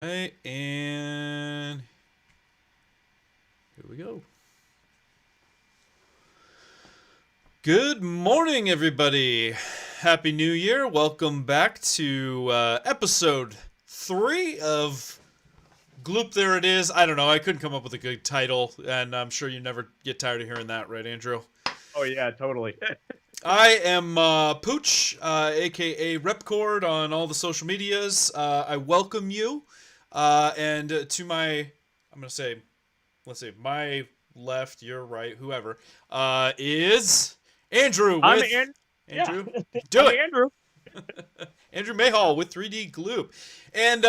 Right, and here we go. Good morning, everybody. Happy New Year. Welcome back to episode 3 of Gloop There It Is. I don't know. I couldn't come up with a good title, and I'm sure you never get tired of hearing that, right, Andrew? Oh, yeah, totally. I am Pooch, aka Repcord on all the social medias. I welcome you. And to my, I'm going to say, let's see, my left, your right, whoever, is Andrew I'm with, yeah, Andrew, do I'm it. Andrew. Andrew Mayhall with 3D Gloop. And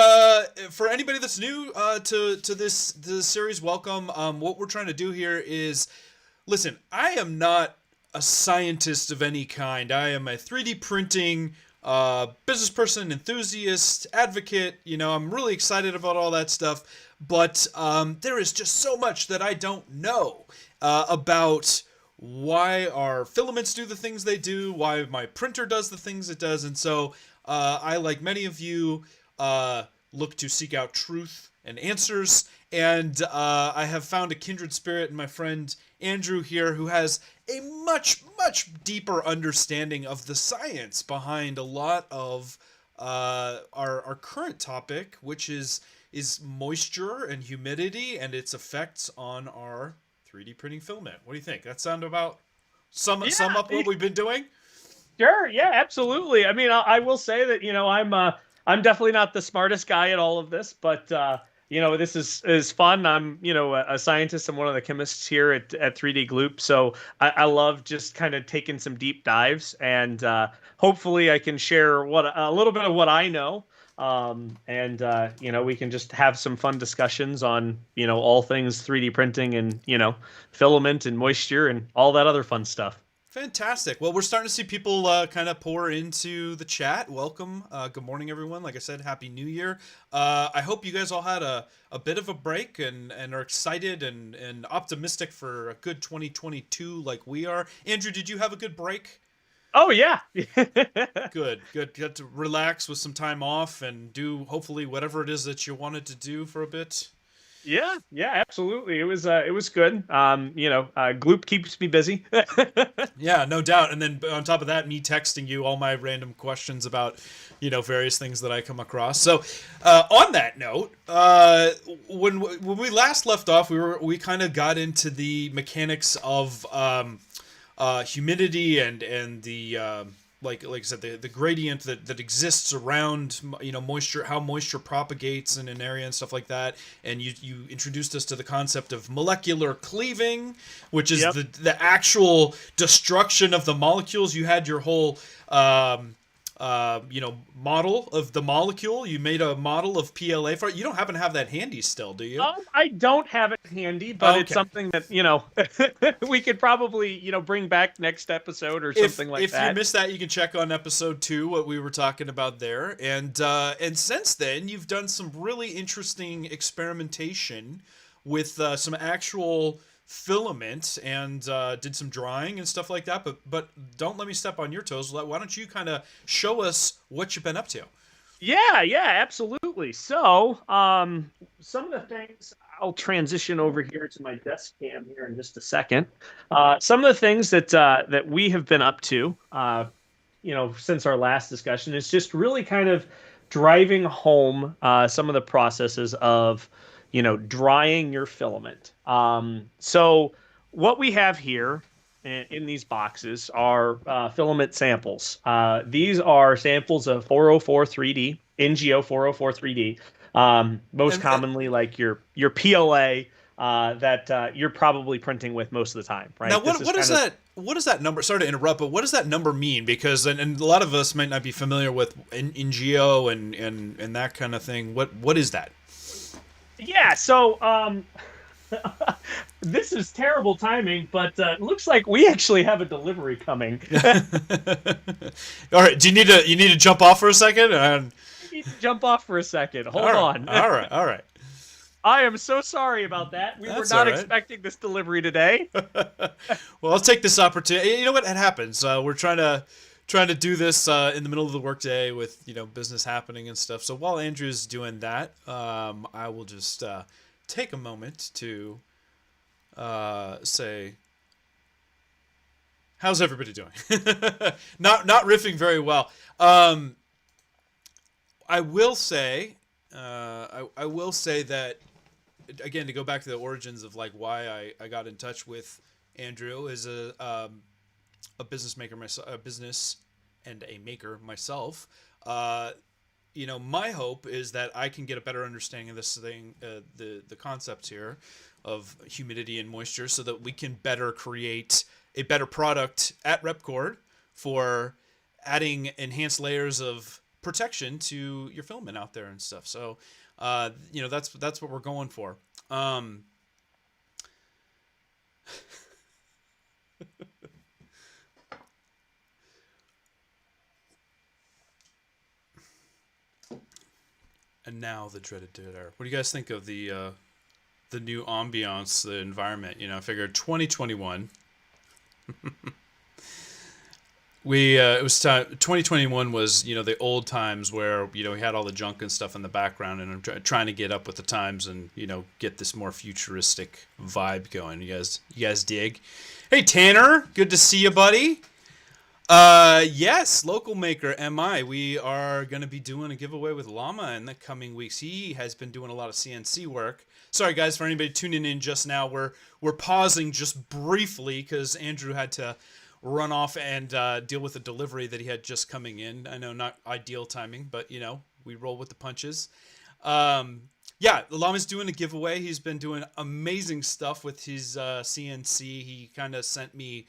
for anybody that's new to this series, welcome. What we're trying to do here is, listen, I am not a scientist of any kind. I am a 3D printing business person, enthusiast, advocate. You know, I'm really excited about all that stuff. But there is just so much that I don't know about why our filaments do the things they do, why my printer does the things it does. And so I, like many of you, look to seek out truth and answers. And I have found a kindred spirit in my friend Andrew here, who has a much deeper understanding of the science behind a lot of our current topic, which is moisture and humidity and its effects on our 3D printing filament. What do you think? That sound about sum up what we've been doing? Sure, yeah, absolutely. I mean, I will say that I'm definitely not the smartest guy at all of this, but this is fun. I'm a scientist. I'm one of the chemists here at 3D Gloop, so I love just kind of taking some deep dives, and hopefully I can share a little bit of what I know. We can just have some fun discussions on all things 3D printing and filament and moisture and all that other fun stuff. Fantastic. Well, we're starting to see people kind of pour into the chat. Welcome. Good morning, everyone. Like I said, Happy New Year. I hope you guys all had a bit of a break and are excited and optimistic for a good 2022 like we are. Andrew, did you have a good break? Oh, yeah. Good. Got to relax with some time off and do hopefully whatever it is that you wanted to do for a bit. Yeah, absolutely. It was good. Gloop keeps me busy. Yeah, no doubt. And then on top of that, me texting you all my random questions about, various things that I come across. So, on that note, when we last left off, we kind of got into the mechanics of humidity and the like I said, the gradient that exists around moisture, how moisture propagates in an area and stuff like that. And you introduced us to the concept of molecular cleaving, which is Yep. the actual destruction of the molecules. You had your whole model of the molecule. You made a model of PLA for it. You don't happen to have that handy still, do you? I don't have it handy, but it's something that we could probably bring back next episode or something like that. If you missed that, you can check on episode 2 what we were talking about there. And since then, you've done some really interesting experimentation with some actual filament and did some drying and stuff like that. But don't let me step on your toes. Why don't you kind of show us what you've been up to? Yeah, absolutely. So, some of the things I'll transition over here to my desk cam here in just a second. Some of the things that we have been up to, since our last discussion is just really kind of driving home some of the processes of, drying your filament. So, what we have here in these boxes are filament samples. These are samples of 404-3D, NGO 404-3D, most commonly like your PLA that you're probably printing with most of the time, right? Now, what does that number? Sorry to interrupt, but what does that number mean? Because and a lot of us might not be familiar with NGO and that kind of thing. What is that? Yeah, so this is terrible timing, but it looks like we actually have a delivery coming. All right, you need to jump off for a second? You need to jump off for a second. Hold on. All right. I am so sorry about that. We were not expecting this delivery today. Well, I'll take this opportunity. You know what? It happens. We're trying trying to do this in the middle of the workday with business happening and stuff. So while Andrew's doing that, I will just take a moment to say, how's everybody doing? not riffing very well. I will say that, again, to go back to the origins of like why I got in touch with Andrew is a business maker myself, a business and a maker myself. My hope is that I can get a better understanding of this thing, the concepts here of humidity and moisture, so that we can better create a better product at Repcord for adding enhanced layers of protection to your filament out there and stuff. So, that's what we're going for. And now the dreaded dead air. What do you guys think of the new ambiance, the environment? I figured 2021. It was time. 2021 was the old times where we had all the junk and stuff in the background, and I'm trying to get up with the times and get this more futuristic vibe going. You guys dig? Hey Tanner, good to see you, buddy. Yes, local maker MI. We are going to be doing a giveaway with Llama in the coming weeks. He has been doing a lot of CNC work. Sorry guys, for anybody tuning in just now, we're pausing just briefly because Andrew had to run off and deal with a delivery that he had just coming in. I know, not ideal timing, but we roll with the punches. Yeah, Llama's doing a giveaway. He's been doing amazing stuff with his CNC. He kind of sent me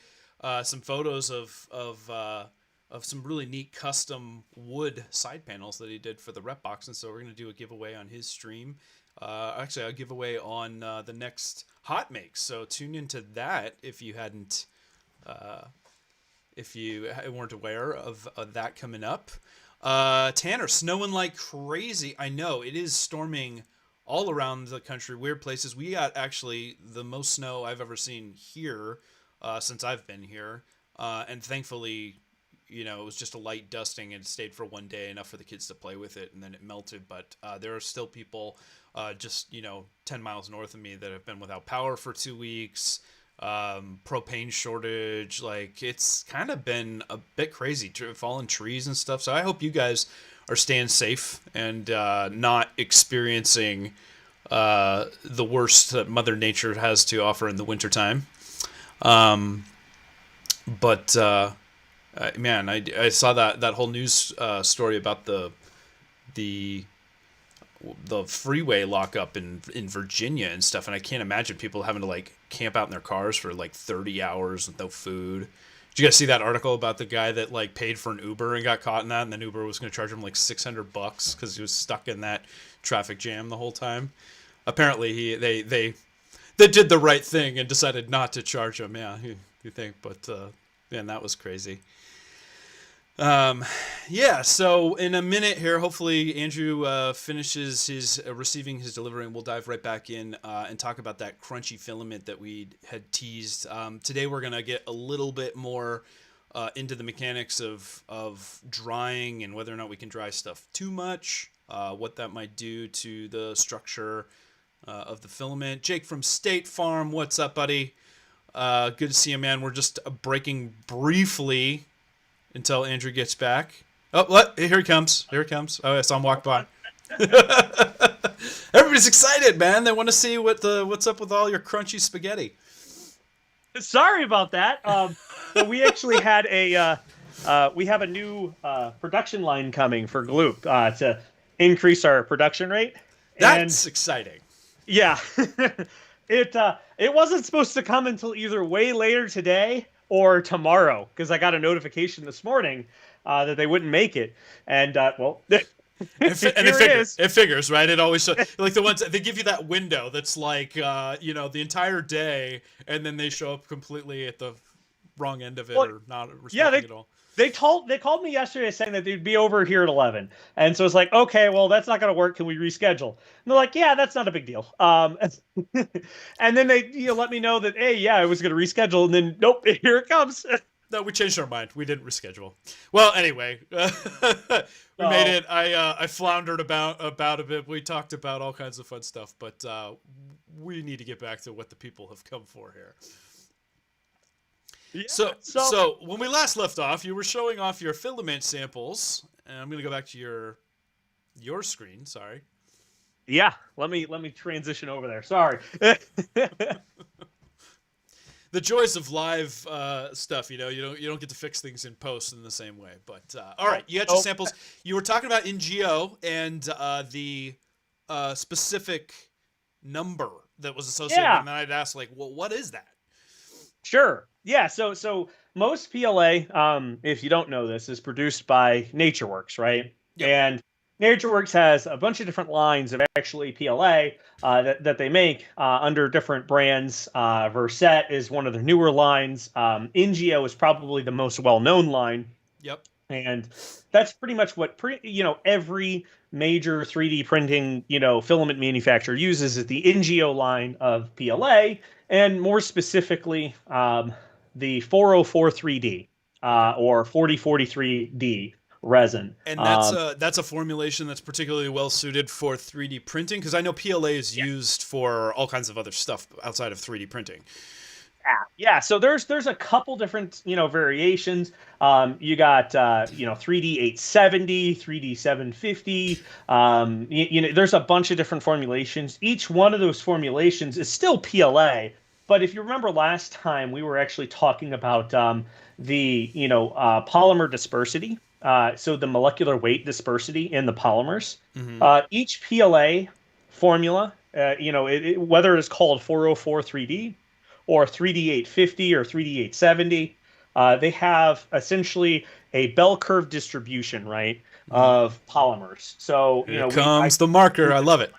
some photos of some really neat custom wood side panels that he did for the rep box, and so we're going to do a giveaway on his stream. Actually, a giveaway on the next hot makes. So tune into that if you hadn't, if you weren't aware of that coming up. Tanner, snowing like crazy. I know it is storming all around the country, weird places. We got actually the most snow I've ever seen here since I've been here, and thankfully, it was just a light dusting and it stayed for one day, enough for the kids to play with it, and then it melted. But there are still people just 10 miles north of me that have been without power for 2 weeks. Propane shortage, like it's kind of been a bit crazy, fallen trees and stuff. So I hope you guys are staying safe and not experiencing the worst that Mother Nature has to offer in the wintertime. But man, I saw that whole news story about the freeway lockup in Virginia and stuff, and I can't imagine people having to like camp out in their cars for like 30 hours with no food. Did you guys see that article about the guy that like paid for an Uber and got caught in that, and then Uber was going to charge him like $600 because he was stuck in that traffic jam the whole time? Apparently, they did the right thing and decided not to charge him. Yeah, you think, but man, that was crazy. Yeah, so in a minute here, hopefully Andrew finishes his receiving his delivery, and we'll dive right back in and talk about that crunchy filament that we had teased. Today we're going to get a little bit more into the mechanics of drying and whether or not we can dry stuff too much, what that might do to the structure of the filament. Jake from State Farm, what's up, buddy? Good to see you, man. We're just breaking briefly until Andrew gets back. Oh, what? Here he comes. Here he comes. Oh, I saw him walk by. Everybody's excited, man. They want to see what's up with all your crunchy spaghetti. Sorry about that. We actually had we have a new production line coming for Gloop to increase our production rate. That's exciting. Yeah. It wasn't supposed to come until either way later today or tomorrow, because I got a notification this morning that they wouldn't make it, and well, it figures, right? It always like the ones they give you that window that's like the entire day, and then they show up completely at the wrong end of it, or not responding at all. They called me yesterday saying that they'd be over here at 11, and so it's like, okay, well, that's not going to work. Can we reschedule? And they're like, yeah, that's not a big deal. And then they let me know that, hey, yeah, I was going to reschedule, and then nope, here it comes. No, we changed our mind. We didn't reschedule. Well, anyway, we made it. I floundered about a bit. We talked about all kinds of fun stuff, but we need to get back to what the people have come for here. Yeah, so when we last left off, you were showing off your filament samples, and I'm going to go back to your screen. Sorry. Yeah, let me transition over there. Sorry. The joys of live stuff, you don't get to fix things in post in the same way. But all right, you got your samples. You were talking about NGO and the specific number that was associated, and then I'd ask, like, well, what is that? Sure. Yeah. So most PLA, if you don't know this, is produced by NatureWorks, right? Yep. And NatureWorks has a bunch of different lines of actually PLA that they make under different brands. Versett is one of their newer lines. NGO is probably the most well-known line. Yep. And that's pretty much what every major 3D printing filament manufacturer uses, is the NGO line of PLA, and more specifically the 404-3D or 4043D resin. And that's a formulation that's particularly well suited for 3D printing, because I know PLA is used for all kinds of other stuff outside of 3D printing. Yeah. So there's a couple different variations. You got 3D 870, 3D 750. There's a bunch of different formulations. Each one of those formulations is still PLA. But if you remember last time, we were actually talking about the polymer dispersity. So the molecular weight dispersity in the polymers. Mm-hmm. Each PLA formula, whether it's called 404-3D or 3D 850 or 3D 870, they have essentially a bell curve distribution, right, of polymers. So here comes the marker. I love it.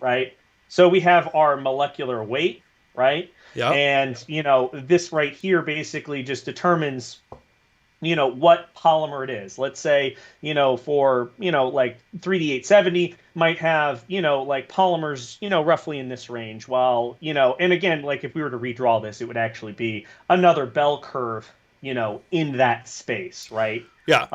Right. So we have our molecular weight, right? Yeah. And this right here basically just determines what polymer it is. Let's say, for, like 3D 870 might have, like polymers, roughly in this range. While, and again, like if we were to redraw this, it would actually be another bell curve, in that space, right? Yeah.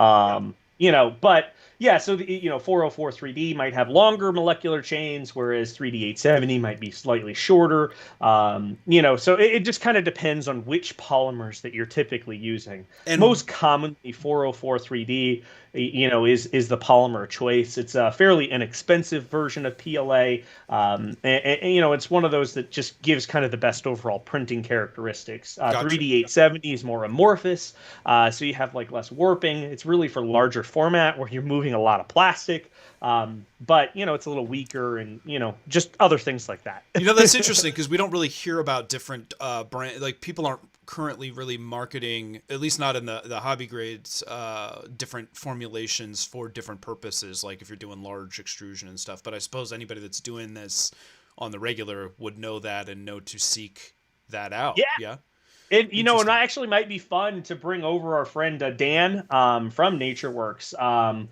But yeah, so the 404-3D might have longer molecular chains, whereas 3D 870 might be slightly shorter. So it just kind of depends on which polymers that you're typically using. And most commonly, 404-3D, is the polymer of choice. It's a fairly inexpensive version of PLA, and it's one of those that just gives kind of the best overall printing characteristics. Gotcha. 3D 870 is more amorphous, so you have like less warping. It's really for larger format where you're moving a lot of plastic, but it's a little weaker, and just other things like that. That's interesting, because we don't really hear about different brand, like people aren't currently really marketing, at least not in the hobby grades, different formulations for different purposes, like if you're doing large extrusion and stuff. But I suppose anybody that's doing this on the regular would know that and know to seek that out. Yeah. And and it actually might be fun to bring over our friend Dan from NatureWorks, or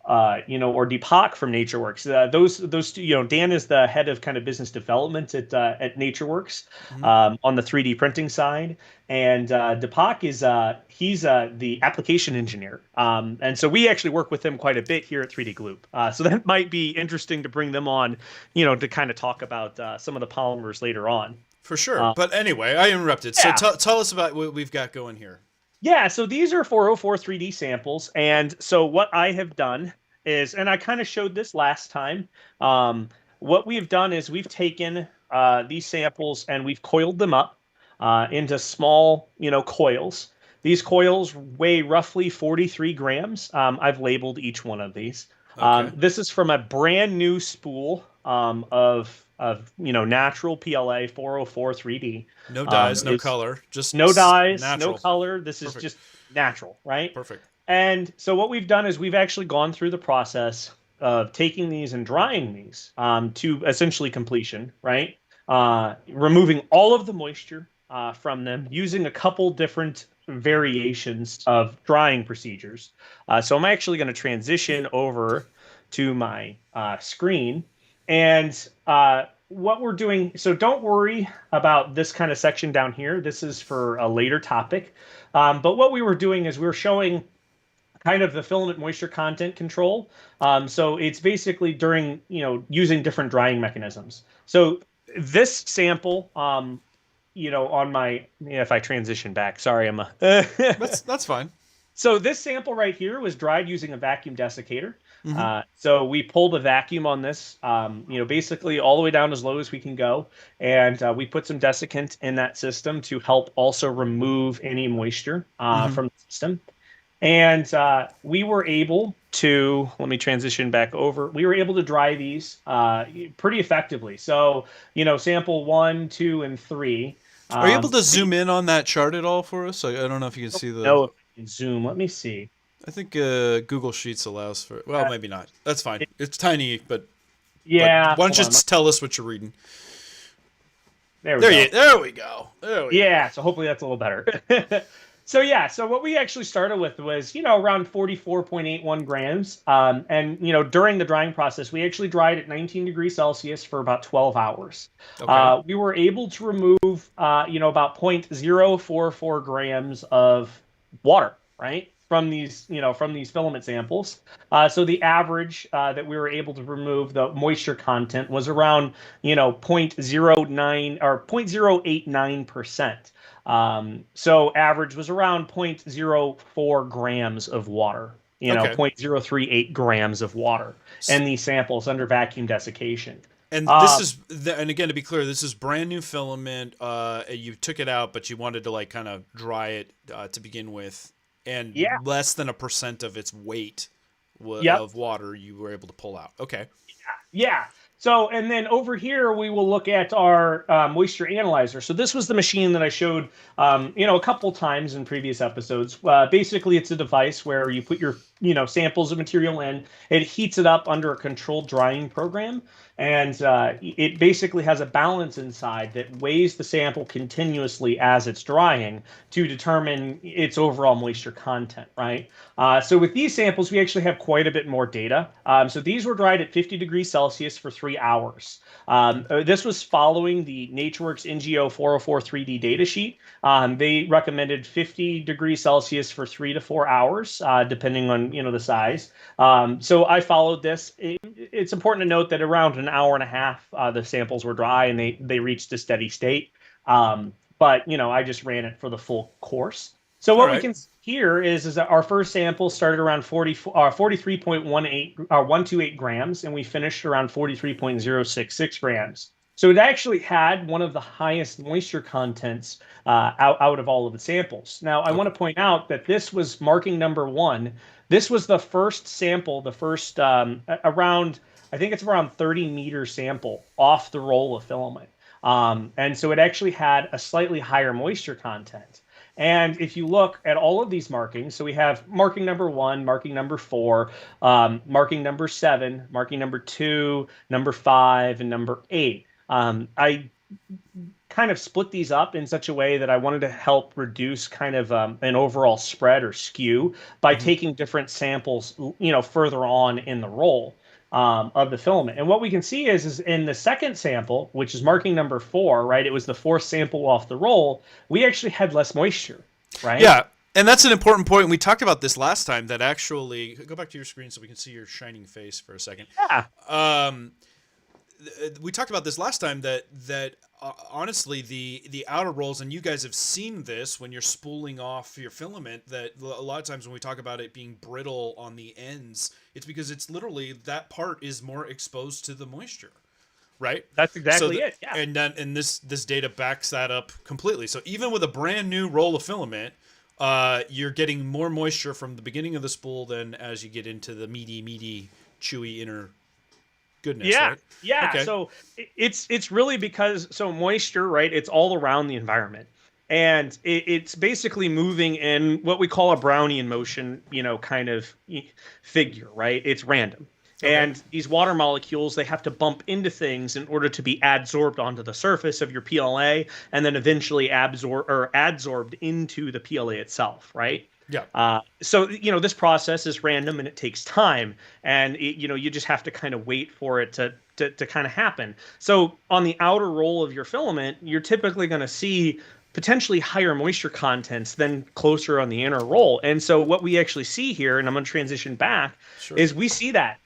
Deepak from NatureWorks. Those two, Dan is the head of kind of business development at NatureWorks, mm-hmm. On the 3D printing side, and Deepak is he's the application engineer, and so we actually work with him quite a bit here at 3D Gloop. So that might be interesting to bring them on, to kind of talk about some of the polymers later on. For sure. But anyway, I interrupted. Yeah. So tell us about what we've got going here. Yeah, so these are 404-3D samples. And so what I have done is, and I kind of showed this last time, what we've done is we've taken these samples and we've coiled them up into small, coils. These coils weigh roughly 43 grams. I've labeled each one of these. Okay. This is from a brand new spool of natural PLA 404-3D. No dyes, no color, just no dyes, natural. No color. This Perfect. Is just natural, right? Perfect. And so what we've done is we've actually gone through the process of taking these and drying these to essentially completion, right? Removing all of the moisture from them, using a couple different variations of drying procedures. So I'm actually going to transition over to my screen. And what we're doing, so don't worry about this kind of section down here. This is for a later topic. But what we were doing is we were showing kind of the filament moisture content control. So it's basically during, using different drying mechanisms. So this sample, on my, if I transition back, sorry, I'm a. That's fine. So this sample right here was dried using a vacuum desiccator. Mm-hmm. So we pulled a vacuum on this, basically all the way down as low as we can go. And we put some desiccant in that system to help also remove any moisture from the system. And we were able to, let me transition back over. We were able to dry these pretty effectively. So, sample 1, 2, and 3. Are you able to zoom in on that chart at all for us? I don't know if you can see the. No, zoom. Let me see. I think Google Sheets allows for. Well, maybe not. That's fine. It's tiny, but yeah. But why don't you just tell us what you're reading? There we go. There we go. Yeah. So hopefully that's a little better. So what we actually started with was, around 44.81 grams. And, during the drying process, we actually dried at 19 degrees Celsius for about 12 hours. Okay. We were able to remove, about 0.044 grams of water, right? From these filament samples. So the average that we were able to remove the moisture content was around, 0.09 or 0.089%. So average was around 0.04 grams of water, 0.038 grams of water in these samples under vacuum desiccation. And this is, and again, to be clear, this is brand new filament. You took it out, but you wanted to kind of dry it to begin with, and less than 1% of its weight of water you were able to pull out. Okay. Yeah. So, and then over here, we will look at our moisture analyzer. So this was the machine that I showed, a couple times in previous episodes. Basically, it's a device where you put your, samples of material in. It heats it up under a controlled drying program. And it basically has a balance inside that weighs the sample continuously as it's drying to determine its overall moisture content, right? So with these samples, we actually have quite a bit more data. So these were dried at 50 degrees Celsius for 3 hours. This was following the NatureWorks NGO 404 3D datasheet. They recommended 50 degrees Celsius for 3 to 4 hours, depending on the size. So I followed this. It's important to note that around an hour and a half, the samples were dry and they reached a steady state. But I just ran it for the full course. So what we can see here is that our first sample started around 43.128 grams, and we finished around 43.066 grams. So it actually had one of the highest moisture contents out of all of the samples. Now, I want to point out that this was marking number 1. This was the first sample, the first around 30 meter sample off the roll of filament. And so it actually had a slightly higher moisture content. And if you look at all of these markings, so we have marking number 1, marking number 4, marking number 7, marking number 2, number 5, and number 8. I kind of split these up in such a way that I wanted to help reduce kind of an overall spread or skew by taking different samples, further on in the roll of the filament. And what we can see is in the second sample, which is marking number 4, right? It was the 4th sample off the roll. We actually had less moisture, right? Yeah. And that's an important point. We talked about this last time, that actually, go back to your screen so we can see your shining face for a second. Yeah. We talked about this last time that honestly the outer rolls, and you guys have seen this when you're spooling off your filament, that a lot of times when we talk about it being brittle on the ends, it's because it's literally that part is more exposed to the moisture, right? That's exactly it. Yeah. And this data backs that up completely. So even with a brand new roll of filament, you're getting more moisture from the beginning of the spool than as you get into the meaty, chewy inner goodness. Yeah. Right? Yeah. Okay. So it's really because moisture, right? It's all around the environment. And it's basically moving in what we call a Brownian motion, kind of figure, right? It's random. Okay. And these water molecules, they have to bump into things in order to be adsorbed onto the surface of your PLA and then eventually adsorbed into the PLA itself, right? Yeah. So, this process is random and it takes time. And, you just have to kind of wait for it to kind of happen. So on the outer roll of your filament, you're typically going to see potentially higher moisture contents than closer on the inner roll. And so what we actually see here, and I'm going to transition back, Sure. is we see that.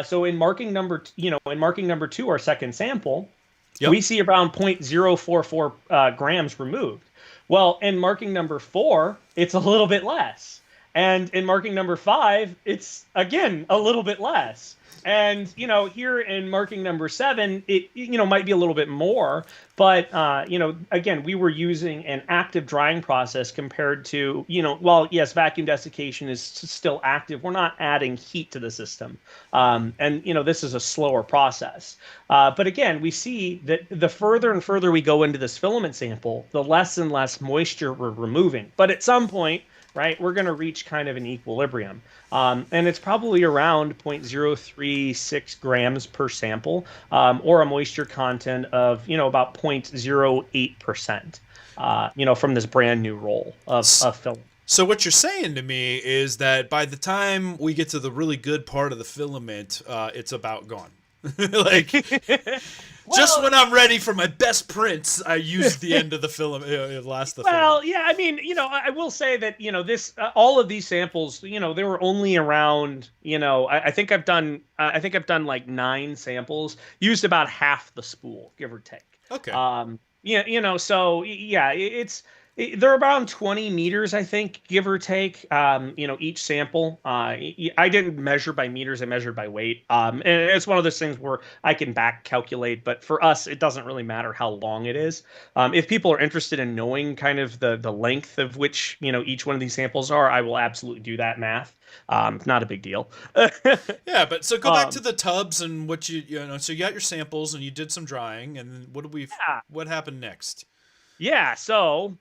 So in marking number 2, our second sample, Yep. we see around 0.044 grams removed. Well, in marking number 4, it's a little bit less. And in marking number 5, it's again a little bit less. And here in marking number 7, it might be a little bit more, but again, we were using an active drying process compared to while yes, vacuum desiccation is still active, we're not adding heat to the system, and this is a slower process. But again, we see that the further and further we go into this filament sample, the less and less moisture we're removing. But at some point, right, we're going to reach kind of an equilibrium. And it's probably around 0.036 grams per sample, or a moisture content of, about 0.08%, from this brand new roll of film. So what you're saying to me is that by the time we get to the really good part of the filament, it's about gone. Like, just when I'm ready for my best prints, I use the end of the film. It lasts the Well, filament. yeah, I mean, I will say that this all of these samples, they were only around, I think I've done like 9 samples, used about half the spool, give or take. Okay. So yeah, they're around 20 meters, I think, give or take, each sample. I didn't measure by meters, I measured by weight. And it's one of those things where I can back calculate, but for us, it doesn't really matter how long it is. If people are interested in knowing kind of the length of which, each one of these samples are, I will absolutely do that math. Not a big deal. Yeah, but so go back to the tubs and what so you got your samples and you did some drying, and then what happened next? Yeah, so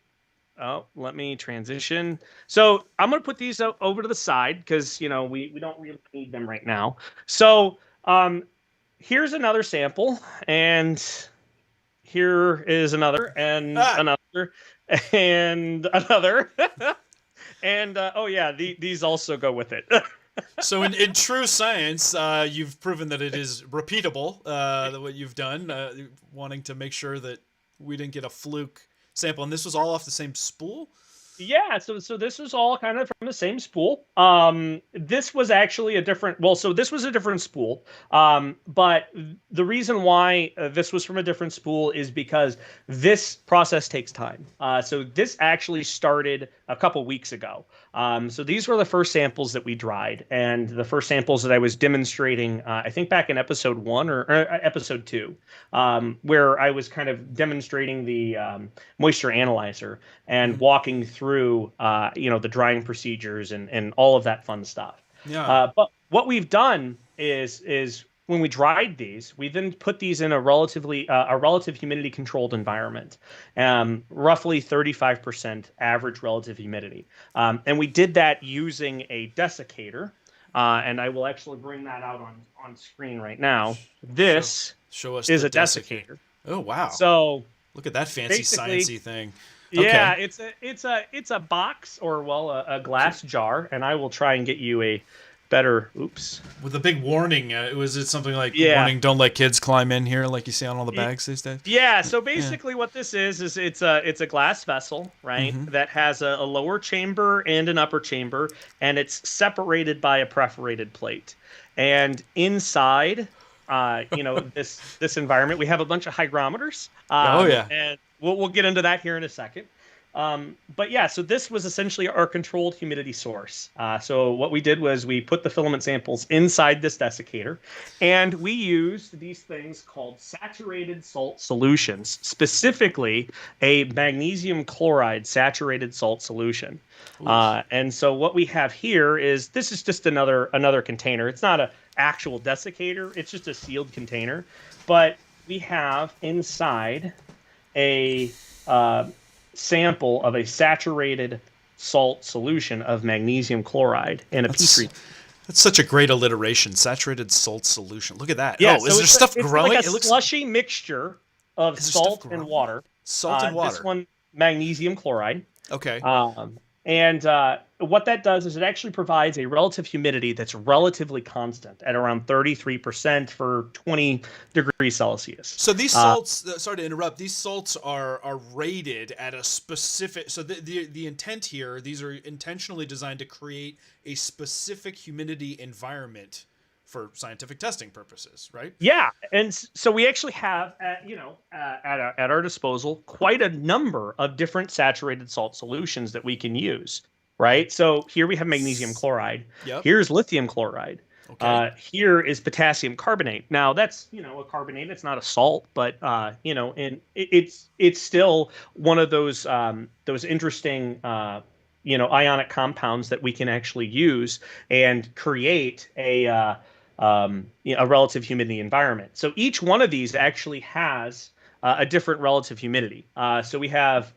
let me transition. So I'm going to put these over to the side because, we don't really need them right now. So here's another sample, and here is another, and another, and another. And, these also go with it. So in true science, you've proven that it is repeatable, what you've done, wanting to make sure that we didn't get a fluke sample, and this was all off the same spool? Yeah, so this was all kind of from the same spool. This was actually this was a different spool. But the reason why this was from a different spool is because this process takes time. So this actually started a couple weeks ago. So these were the first samples that we dried, and the first samples that I was demonstrating, I think back in episode 1 or episode 2, where I was kind of demonstrating the moisture analyzer and walking through, the drying procedures and all of that fun stuff. Yeah. But what we've done is when we dried these, we then put these in a relative humidity controlled environment, roughly 35% average relative humidity. And we did that using a desiccator. And I will actually bring that out on screen right now. This Show us is the a desiccator. Oh, wow. So look at that fancy sciencey thing. Yeah, Okay. it's a box, or a glass jar, and I will try and get you a better. Oops. With a big warning. Was it something like warning? Don't let kids climb in here, like you see on all the bags these days. Yeah. So basically, what this is it's a glass vessel, right? Mm-hmm. That has a lower chamber and an upper chamber, and it's separated by a perforated plate. And inside, this environment, we have a bunch of hygrometers. And we'll get into that here in a second. But yeah, so this was essentially our controlled humidity source. So what we did was we put the filament samples inside this desiccator, and we used these things called saturated salt solutions, specifically a magnesium chloride saturated salt solution. And so what we have here this is just another container. It's not an actual desiccator. It's just a sealed container. But we have inside a sample of a saturated salt solution of magnesium chloride in a Petri. That's such a great alliteration. Saturated salt solution. Look at that. Yeah, is there stuff growing? Like a slushy mixture of salt and water. Salt and water. This one, magnesium chloride. Okay. And what that does is it actually provides a relative humidity that's relatively constant at around 33% for 20 degrees Celsius. So these salts, sorry to interrupt, these salts are rated at a specific, so the intent here, these are intentionally designed to create a specific humidity environment for scientific testing purposes, right? Yeah, and so we actually have, at our disposal, quite a number of different saturated salt solutions that we can use, right? So here we have magnesium chloride. Yep. Here's lithium chloride. Okay. Here is potassium carbonate. Now that's a carbonate. It's not a salt, but and it's still one of those interesting ionic compounds that we can actually use and create a relative humidity environment. So each one of these actually has a different relative humidity. So we have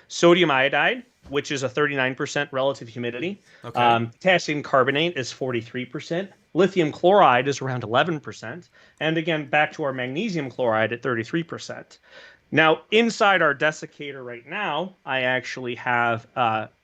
sodium iodide, which is a 39% relative humidity. Okay. Potassium carbonate is 43%. Lithium chloride is around 11%. And again, back to our magnesium chloride at 33%. Now, inside our desiccator right now, I actually have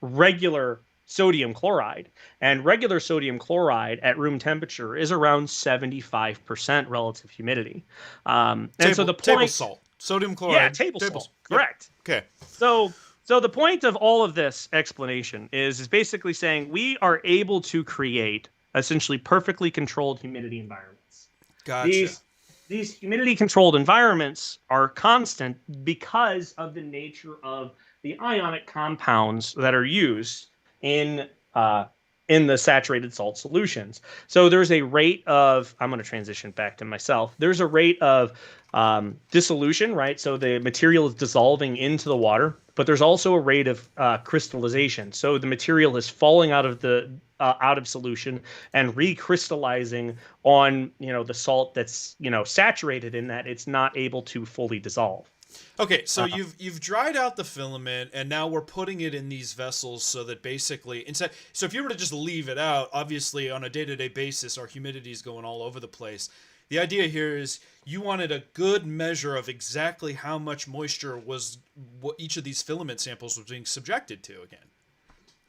regular sodium chloride. And regular sodium chloride at room temperature is around 75% relative humidity. So the point, table salt, sodium chloride. Yeah, table salt. Correct. Yep. Okay. So the point of all of this explanation is basically saying we are able to create essentially perfectly controlled humidity environments. Gotcha. These humidity controlled environments are constant because of the nature of the ionic compounds that are used in the saturated salt solutions. So there's a rate of, I'm going to transition back to myself. There's a rate of dissolution, right? So the material is dissolving into the water, but there's also a rate of crystallization. So the material is falling out of solution and recrystallizing on the salt that's saturated in that it's not able to fully dissolve. Okay, so you've dried out the filament, and now we're putting it in these vessels so that basically instead. So if you were to just leave it out, obviously on a day-to-day basis, our humidity is going all over the place. The idea here is you wanted a good measure of exactly how much moisture was what each of these filament samples was being subjected to again.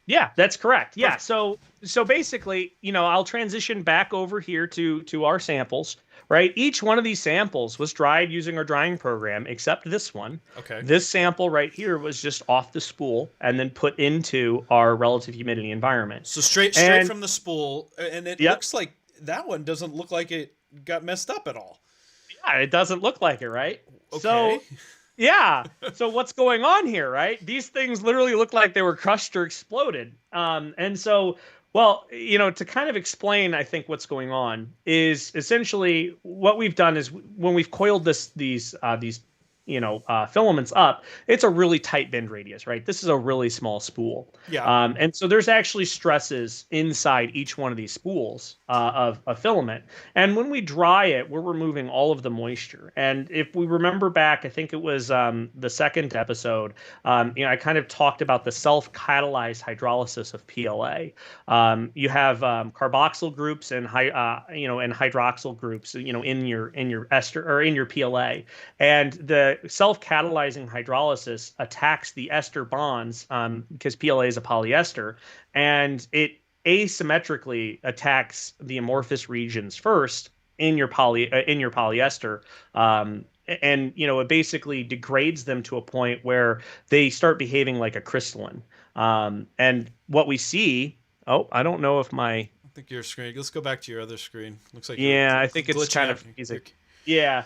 Yeah, that's correct. Yeah, so basically, I'll transition back over here to our samples, right? Each one of these samples was dried using our drying program, except this one. Okay. This sample right here was just off the spool and then put into our relative humidity environment. So straight from the spool, and it looks like that one doesn't look like it got messed up at all. Yeah, it doesn't look like it, right? Okay. So, yeah. So what's going on here, right? These things literally look like they were crushed or exploded. And so, to kind of explain, I think what's going on is essentially what we've done is when we've coiled these filaments up, it's a really tight bend radius, right? This is a really small spool. Yeah. And so there's actually stresses inside each one of these spools of a filament. And when we dry it, we're removing all of the moisture. And if we remember back, I think it was the second episode, I kind of talked about the self-catalyzed hydrolysis of PLA. You have carboxyl groups and and hydroxyl groups, in your ester or in your PLA, and the self-catalyzing hydrolysis attacks the ester bonds because PLA is a polyester, and it asymmetrically attacks the amorphous regions first in your polyester, and it basically degrades them to a point where they start behaving like a crystalline. And what we see, I don't know if I think your screen. Let's go back to your other screen. Looks like I think it's kind of music. Yeah.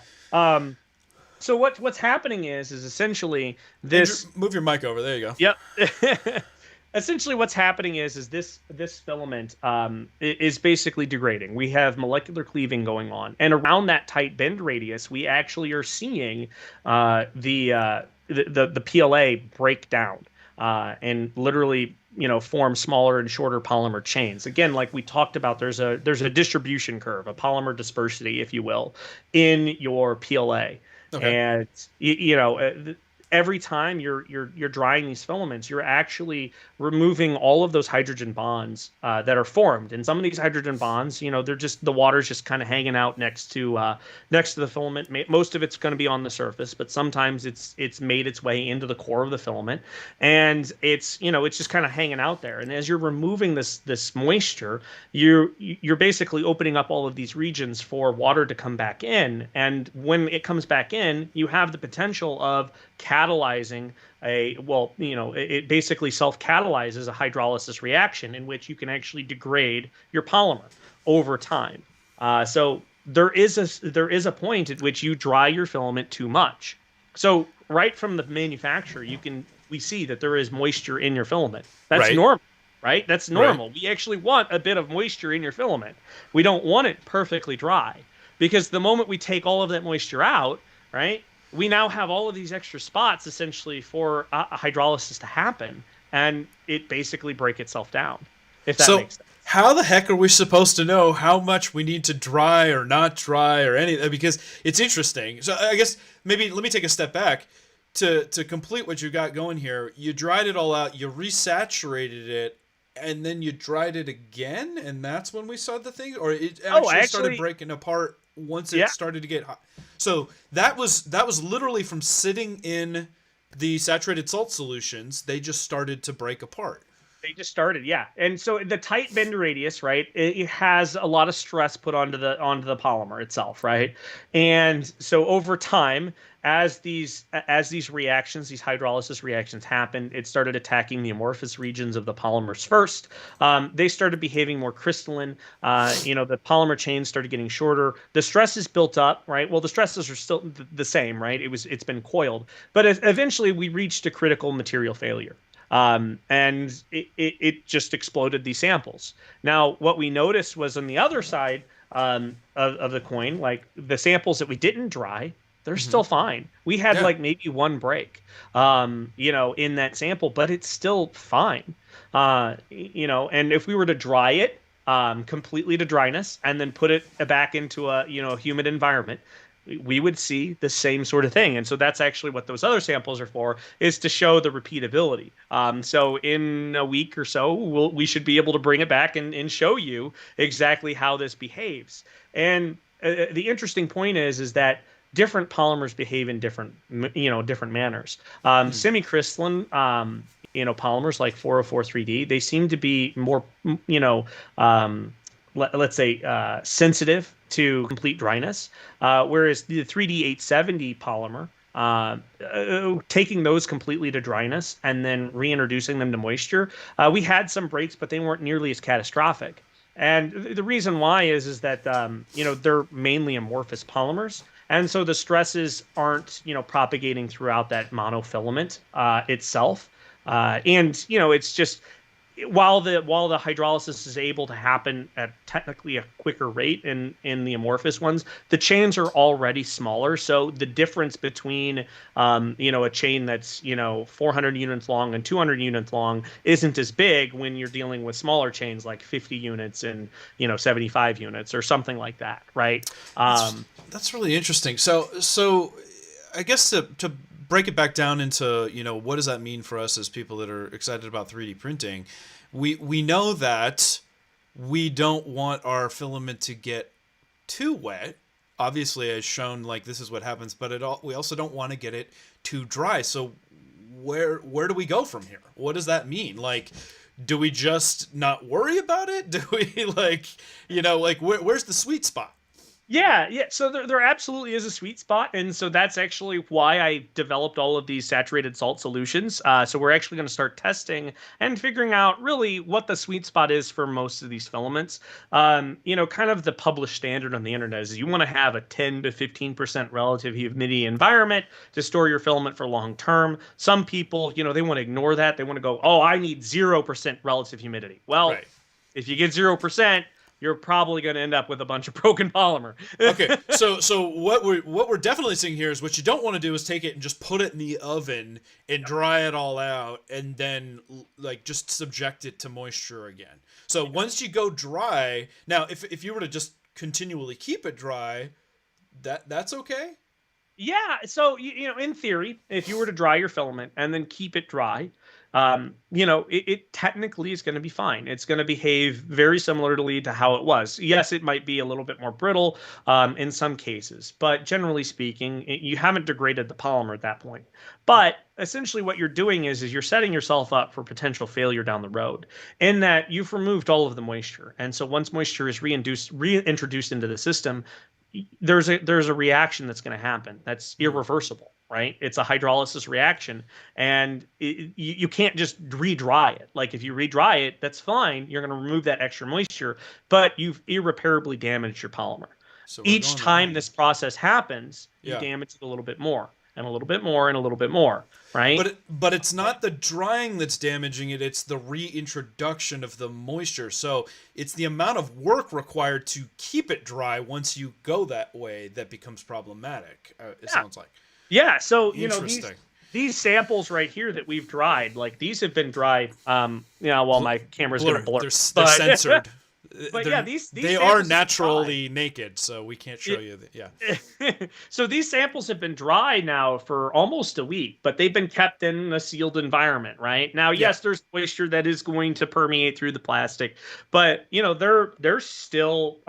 So what's happening is essentially this. Andrew, move your mic over. There you go. Yep. Essentially, what's happening is this filament is basically degrading. We have molecular cleaving going on, and around that tight bend radius, we actually are seeing the PLA break down and literally form smaller and shorter polymer chains. Again, like we talked about, there's a distribution curve, a polymer dispersity, if you will, in your PLA. Okay. And every time you're drying these filaments, you're actually removing all of those hydrogen bonds that are formed. And some of these hydrogen bonds, they're just the water's just kind of hanging out next to the filament. Most of it's going to be on the surface, but sometimes it's made its way into the core of the filament, and it's just kind of hanging out there. And as you're removing this moisture, you're basically opening up all of these regions for water to come back in. And when it comes back in, you have the potential of catalyzing it basically self-catalyzes a hydrolysis reaction in which you can actually degrade your polymer over time. So there is a point at which you dry your filament too much. So right from the manufacturer, we see that there is moisture in your filament. That's normal, right? That's normal. Right. We actually want a bit of moisture in your filament. We don't want it perfectly dry, because the moment we take all of that moisture out, right, we now have all of these extra spots essentially for a hydrolysis to happen, and it basically break itself down, if that makes sense. How the heck are we supposed to know how much we need to dry or not dry or anything? Because it's interesting. So I guess maybe let me take a step back to complete what you got going here. You dried it all out, you resaturated it, and then you dried it again, and that's when we saw the thing? Or it actually started breaking apart once it started to get hot? So that was literally from sitting in the saturated salt solutions, they just started to break apart. They just started, yeah. And so the tight bend radius, right, it has a lot of stress put onto the polymer itself, right? And so over time, as these reactions, these hydrolysis reactions happened, it started attacking the amorphous regions of the polymers first. They started behaving more crystalline. The polymer chains started getting shorter. The stresses built up, right? Well, the stresses are still the same, right? It's been coiled, but eventually we reached a critical material failure. And it just exploded these samples. Now, what we noticed was on the other side of the coin, like the samples that we didn't dry, they're still fine. We had like maybe one break, in that sample, but it's still fine. And if we were to dry it completely to dryness and then put it back into a humid environment, we would see the same sort of thing. And so that's actually what those other samples are for, is to show the repeatability. So in a week or so, we should be able to bring it back and show you exactly how this behaves. And the interesting point is that different polymers behave in different manners. Semi-crystalline, polymers like 404-3D, they seem to be more, let's say, sensitive to complete dryness, whereas the 3D 870 polymer, taking those completely to dryness and then reintroducing them to moisture, we had some breaks, but they weren't nearly as catastrophic. And the reason why is that they're mainly amorphous polymers, and so the stresses aren't propagating throughout that monofilament itself, and it's just, while the hydrolysis is able to happen at technically a quicker rate in the amorphous ones, the chains are already smaller. So the difference between a chain that's 400 units long and 200 units long isn't as big when you're dealing with smaller chains like 50 units and 75 units or something like that, right? That's really interesting. So I guess to break it back down into, what does that mean for us as people that are excited about 3D printing? We know that we don't want our filament to get too wet. Obviously, as shown, like this is what happens, but we also don't want to get it too dry. So where do we go from here? What does that mean? Like, do we just not worry about it? Do we where's the sweet spot? Yeah. So there absolutely is a sweet spot, and so that's actually why I developed all of these saturated salt solutions. So we're actually going to start testing and figuring out really what the sweet spot is for most of these filaments. Kind of the published standard on the internet is you want to have a 10 to 15% relative humidity environment to store your filament for long term. Some people, they want to ignore that. They want to go, oh, I need 0% relative humidity. Well, if you get 0%, you're probably going to end up with a bunch of broken polymer. Okay, so what we're definitely seeing here is what you don't want to do is take it and just put it in the oven and dry it all out and then just subject it to moisture again. So once you go dry, now if you were to just continually keep it dry, that's okay? Yeah, so in theory, if you were to dry your filament and then keep it dry, it technically is going to be fine. It's going to behave very similarly to how it was. Yes, it might be a little bit more brittle in some cases, but generally speaking, you haven't degraded the polymer at that point. But essentially, what you're doing is you're setting yourself up for potential failure down the road, in that you've removed all of the moisture, and so once moisture is reintroduced into the system, there's a reaction that's going to happen that's irreversible, right? It's a hydrolysis reaction, and you can't just re-dry it. Like if you re-dry it, that's fine. You're going to remove that extra moisture, but you've irreparably damaged your polymer. So we're Each going time this process happens, you Yeah. damage it a little bit more, and a little bit more, and a little bit more, right? But it's not the drying that's damaging it, it's the reintroduction of the moisture. So it's the amount of work required to keep it dry once you go that way that becomes problematic. It sounds like. Yeah, so Interesting. these samples right here that we've dried, like these have been dried. Well, my camera's gonna blur. They're But censored. but yeah, these they samples are have been naturally naked, so we can't show you. Yeah. dried. So these samples have been dry now for almost a week, but they've been kept in a sealed environment, right? Now, yes, there's moisture that is going to permeate through the plastic, but they're still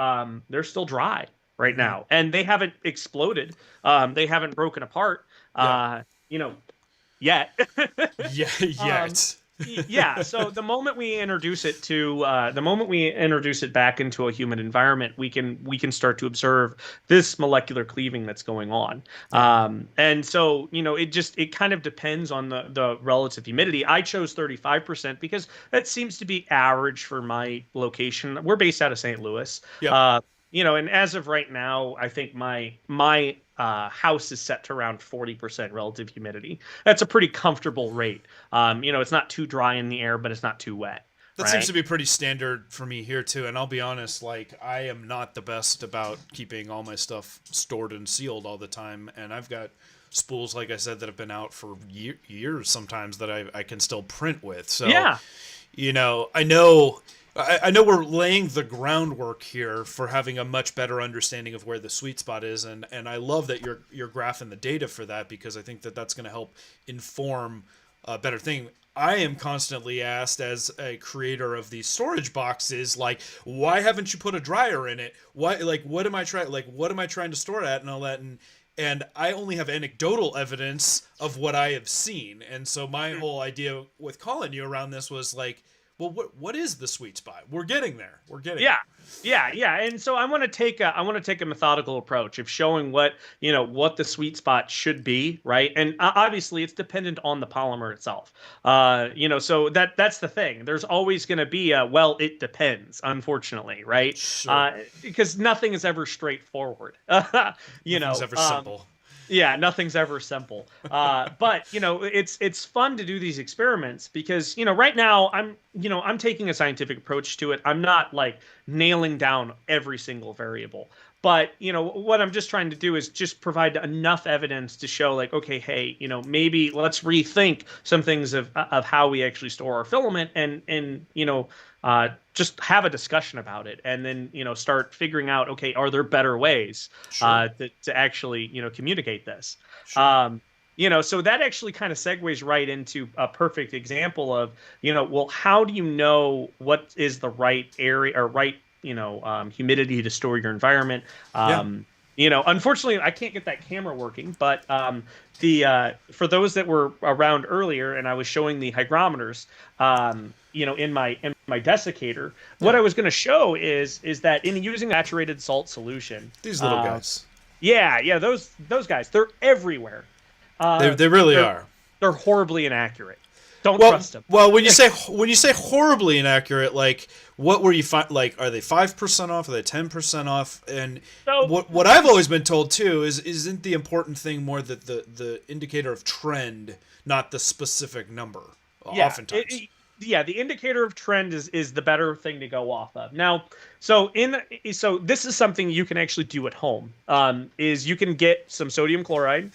dry right now, and they haven't exploded. They haven't broken apart. Yet. Yeah. Yet. Yeah, so the moment we introduce it back into a human environment, we can start to observe this molecular cleaving that's going on. And so it kind of depends on the relative humidity. I chose 35% because that seems to be average for my location. We're based out of St. Louis. Yep. And as of right now, I think my house is set to around 40% relative humidity. That's a pretty comfortable rate. It's not too dry in the air, but it's not too wet. That seems to be pretty standard for me here too. And I'll be honest, like I am not the best about keeping all my stuff stored and sealed all the time. And I've got spools, like I said, that have been out for years sometimes that I can still print with. So, yeah. I know we're laying the groundwork here for having a much better understanding of where the sweet spot is, and I love that you're graphing the data for that, because I think that that's going to help inform a better thing. I am constantly asked as a creator of these storage boxes, like, why haven't you put a dryer in it? What am I trying to store at and all that, and I only have anecdotal evidence of what I have seen, and so my whole idea with calling you around this was like, well, what is the sweet spot? We're getting there. Yeah. And so I want to take a methodical approach of showing what the sweet spot should be, right? And obviously it's dependent on the polymer itself. So that's the thing. There's always going to be it depends, unfortunately, right? Sure. Because nothing is ever straightforward. Nothing's ever simple. Yeah, nothing's ever simple. But it's fun to do these experiments because right now I'm taking a scientific approach to it. I'm not like nailing down every single variable. But what I'm just trying to do is just provide enough evidence to show like, okay, hey, maybe let's rethink some things of how we actually store our filament and just have a discussion about it, and then start figuring out, okay, are there better ways to actually communicate this? Sure. So that actually kind of segues right into a perfect example of well, how do you know what is the right area or right humidity to store your environment? Unfortunately, I can't get that camera working, but for those that were around earlier, and I was showing the hygrometers, in my desiccator, what I was going to show is that in using saturated salt solution, these little guys, those guys, they're everywhere. They really are. They're horribly inaccurate. Don't trust them. Well, when you say horribly inaccurate, like what were you like? Are they 5% off? Are they 10% off? And what I've always been told too isn't the important thing more that the indicator of trend, not the specific number. Oftentimes. The indicator of trend is the better thing to go off of. Now, so this is something you can actually do at home. Is you can get some sodium chloride,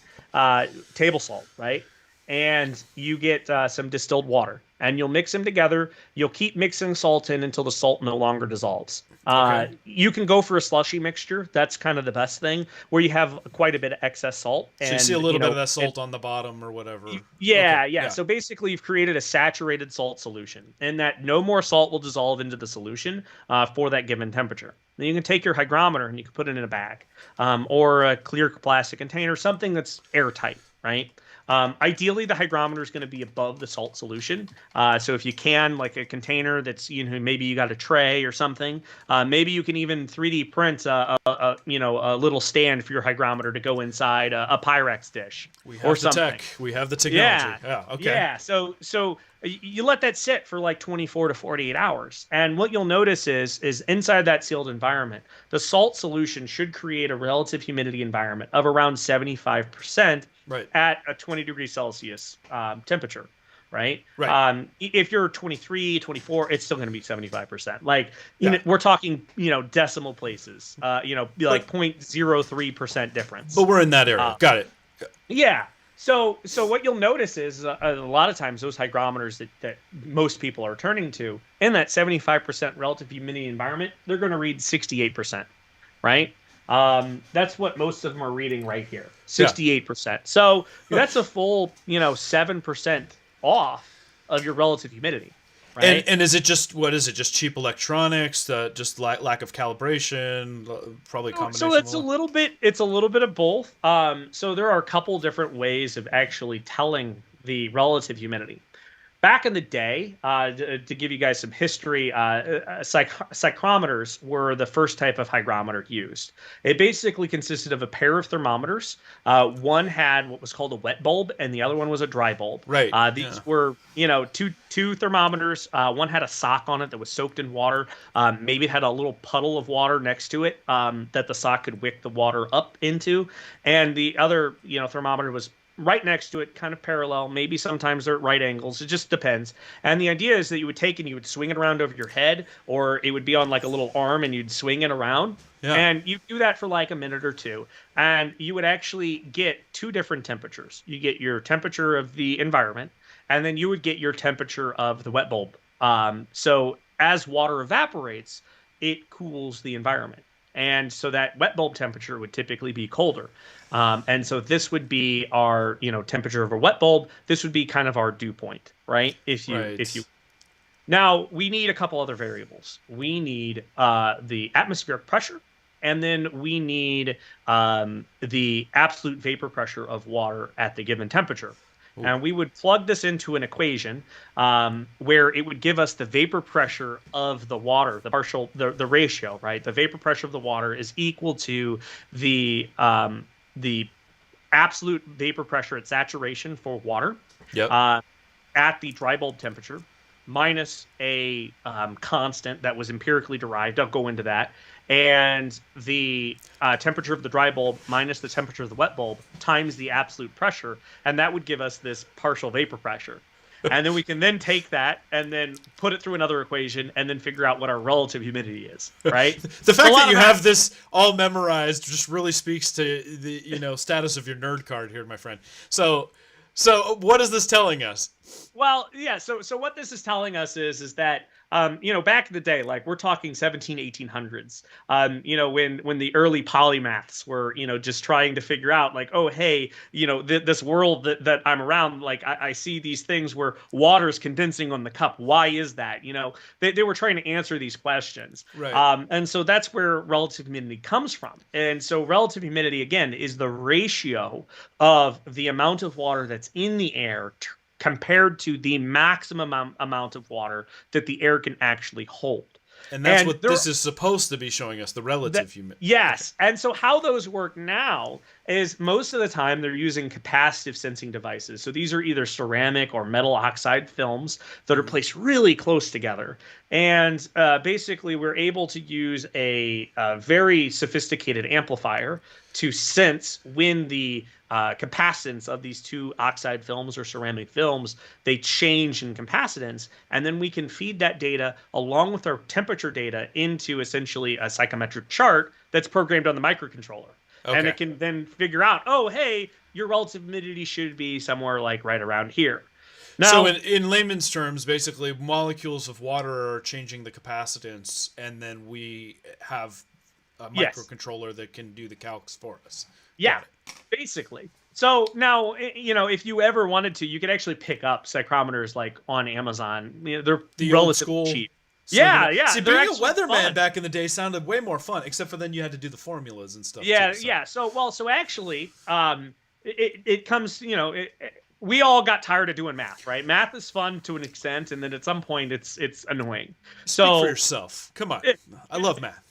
table salt, right? and you get some distilled water, and you'll mix them together. You'll keep mixing salt in until the salt no longer dissolves. Okay. You can go for a slushy mixture. That's kind of the best thing, where you have quite a bit of excess salt. So you see a little bit of that salt on the bottom or whatever. Okay. Yeah. So basically, you've created a saturated salt solution, and that no more salt will dissolve into the solution for that given temperature. Then you can take your hygrometer and you can put it in a bag or a clear plastic container, something that's airtight, right? Ideally, the hygrometer is going to be above the salt solution. So if you can, like a container that's, maybe you got a tray or something, maybe you can even 3D print a little stand for your hygrometer to go inside a Pyrex dish or something. Tech. We have the technology. Yeah. Okay. Yeah. So you let that sit for like 24 to 48 hours. And what you'll notice is inside that sealed environment, the salt solution should create a relative humidity environment of around 75% at a 20 degrees Celsius temperature, right? If you're 23, 24, it's still going to be 75%. Like, we're talking, decimal places, like 0.03% difference. But we're in that area. Got it. Yeah. So what you'll notice is a lot of times those hygrometers that most people are turning to in that 75% relative humidity environment, they're going to read 68%, right? That's what most of them are reading right here, 68%. So that's a full, 7% off of your relative humidity. Right? And is it just just cheap electronics, just lack of calibration, probably a combination? So it's a little bit of both. So there are a couple different ways of actually telling the relative humidity. Back in the day, to give you guys some history, psychrometers were the first type of hygrometer used. It basically consisted of a pair of thermometers. One had what was called a wet bulb, and the other one was a dry bulb. Right. These were, two thermometers. One had a sock on it that was soaked in water. Maybe it had a little puddle of water next to it that the sock could wick the water up into. And the other, thermometer was right next to it, kind of parallel. Maybe sometimes they're at right angles. It just depends. And the idea is that you would take and you would swing it around over your head, or it would be on like a little arm and you'd swing it around. Yeah. And you do that for like a minute or two. And you would actually get two different temperatures. You get your temperature of the environment, and then you would get your temperature of the wet bulb. So as water evaporates, it cools the environment. And so that wet bulb temperature would typically be colder. And so this would be our, temperature of a wet bulb. This would be kind of our dew point, right? If you Now, we need a couple other variables. We need the atmospheric pressure, and then we need the absolute vapor pressure of water at the given temperature. Ooh. And we would plug this into an equation where it would give us the vapor pressure of the water, the ratio, right? The vapor pressure of the water is equal to the absolute vapor pressure at saturation for water at the dry bulb temperature, minus a constant that was empirically derived. I'll go into that. And the temperature of the dry bulb minus the temperature of the wet bulb times the absolute pressure. And that would give us this partial vapor pressure. And then we can then take that and then put it through another equation and then figure out what our relative humidity is, right? The fact that you have this all memorized just really speaks to the status of your nerd card here, my friend. So what is this telling us? Well, yeah. So what this is telling us is that back in the day, like we're talking 1800s, when the early polymaths were, just trying to figure out like, oh, hey, this world that I'm around, like I see these things where water's condensing on the cup. Why is that? They were trying to answer these questions. Right. And so that's where relative humidity comes from. And so relative humidity, again, is the ratio of the amount of water that's in the air compared to the maximum amount of water that the air can actually hold. And that's what this is supposed to be showing us, the relative humidity. Yes. And so how those work now is most of the time they're using capacitive sensing devices. So these are either ceramic or metal oxide films that are placed really close together. And basically we're able to use a very sophisticated amplifier to sense when the capacitance of these two oxide films or ceramic films, they change in capacitance, and then we can feed that data along with our temperature data into essentially a psychometric chart that's programmed on the microcontroller. and Okay. it can then figure out, oh, hey, your relative humidity should be somewhere like right around here. Now, So in layman's terms, basically molecules of water are changing the capacitance, and then we have a yes, microcontroller that can do the calcs for us. yeah, Got it. basically. So now, if you ever wanted to, you could actually pick up psychrometers like on Amazon. They're The old relatively school cheap. slinging Yeah, it. yeah, See, they're being a actually weatherman fun. back in the day sounded way more fun, except for then you had to do the formulas and stuff. Yeah, too, so. yeah. So actually, it comes, we all got tired of doing math, right? Math is fun to an extent, and then at some point it's annoying. Speak for So yourself. Come on. I love math.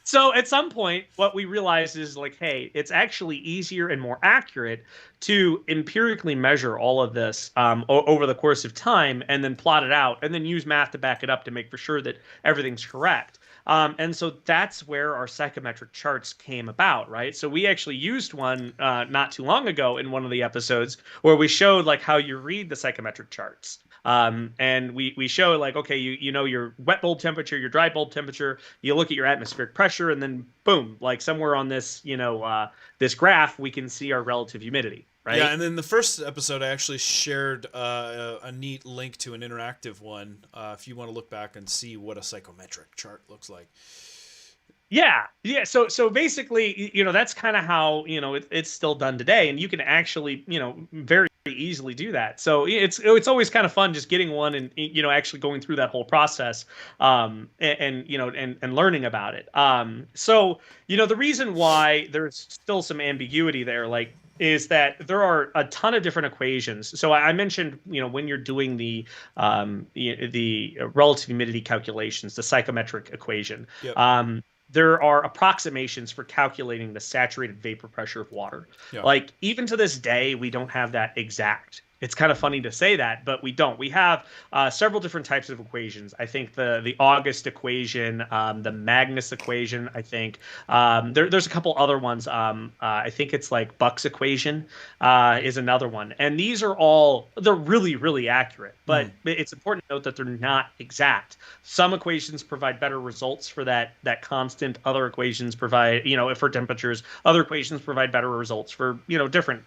so at some point, what we realized is like, hey, it's actually easier and more accurate to empirically measure all of this over the course of time and then plot it out and then use math to back it up to make for sure that everything's correct. And so that's where our psychometric charts came about, right? So we actually used one not too long ago in one of the episodes where we showed like how you read the psychometric charts. And we show like, okay, you know your wet bulb temperature, your dry bulb temperature, you look at your atmospheric pressure, and then boom, like somewhere on this, this graph, we can see our relative humidity. Right? Yeah, and then the first episode, I actually shared a neat link to an interactive one. If you want to look back and see what a psychometric chart looks like. Yeah. So basically, that's kind of how it's still done today, and you can actually very easily do that. So it's always kind of fun just getting one and actually going through that whole process, and learning about it. So the reason why there's still some ambiguity there, like, is that there are a ton of different equations. So I mentioned, when you're doing the relative humidity calculations, the psychometric equation. Yep. There are approximations for calculating the saturated vapor pressure of water. Yeah. Like, even to this day, we don't have that exact. It's kind of funny to say that, but we don't. We have several different types of equations. I think the August equation, the Magnus equation, I think. There's a couple other ones. I think it's like Buck's equation is another one. And these are they're really, really accurate. But it's important to note that they're not exact. Some equations provide better results for that constant. Other equations provide, for temperatures. Other equations provide better results for, different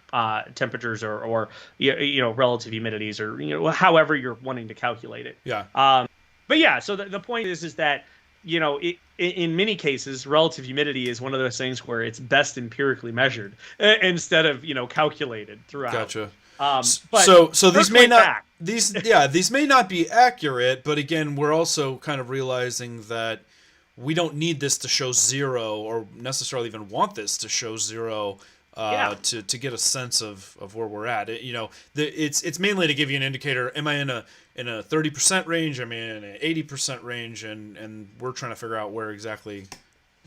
temperatures or relative humidities or however you're wanting to calculate it. Yeah. But yeah, so the point is that in many cases relative humidity is one of those things where it's best empirically measured instead of calculated throughout. Gotcha. But so these may not back. these may not be accurate, but again, we're also kind of realizing that we don't need this to show zero or necessarily even want this to show zero. To get a sense of where we're at. It's mainly to give you an indicator. Am I in a 30% range? Am I in an 80% range? And we're trying to figure out where exactly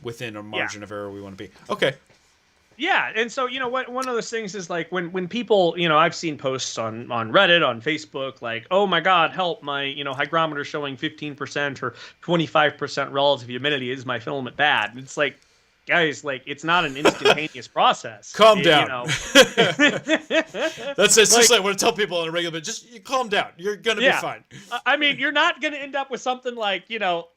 within a margin of error we want to be. Okay. Yeah, and so what one of those things is like when people I've seen posts on Reddit, on Facebook, like, oh my God, help, my hygrometer showing 15% or 25% relative humidity, is my filament bad? And it's like, guys, like, it's not an instantaneous process. Calm down. That's just like what I tell people on a regular, but just you calm down. You're gonna be fine. I mean, you're not gonna end up with something like